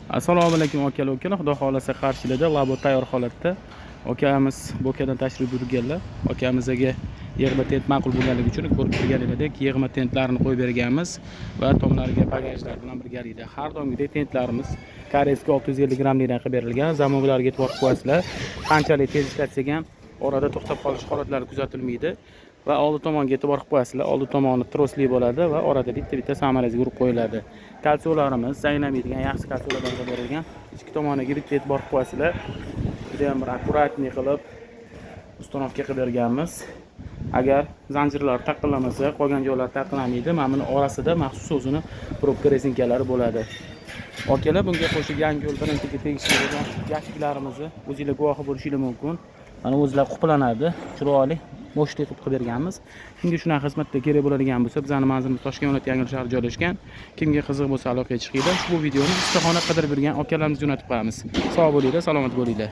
Assalomu alaykum akalar, xudo xolasa qarshilarda labo tayyor holatda akamiz Bo'kadan tashrif buyurganlar. Akamizga yig'ma tent ma'qul bo'lganligi uchun ko'rib turganingizdek yig'ma tentlarni qo'yib berganmiz va tomlariga bagajlar bilan birgalikda har doimgidek tentlarimiz koreyskiy 650 grammlikdan qilib berilgan. Zamonlarga e'tibor qo'yasizlar. Qanchalik tez ishlatsang ham orada to'xtab qolish holatlari kuzatilmaydi. Va oldi tomonga e'tibor qilib qo'yasizlar. Oldi tomoni trosli bo'ladi va orada bitta samarasiga urib qo'yiladi. Kalsiyolarimiz zaynamaydigan yaxshi kalsiyolardan berilgan. Ichki tomoniga bitta e'tibor qilib qo'yasizlar. Juda ham bir akkuratniy qilib uстановка qilib berganmiz. Agar zanjirlar taqillamasa, qolgan joylar taqilmaydi. Mana buni orasida maxsus o'zini probka rezinkalari bo'ladi. Akalar, bunga qo'shib yangi yo'l birinchiga tegishli bo'lgan yaxshilarimizni o'zingizlar guvohi bo'lishingiz mumkin. Mana o'zlar quplanadi, chiroyli mo'shtay qilib berganmiz. Kimga shunaqa xizmatda kerak bo'ladigan bo'lsa, bizning manzilimiz Toshkent viloyati Yangiyo'l shahrida joylashgan. Kimga qiziq bo'lsa aloqaga chiqinglar. Ushbu videoni istaxona qidirib yurgan akalarimizni jo'natib qo'yamiz. Sog' bo'linglar, salomat bo'linglar.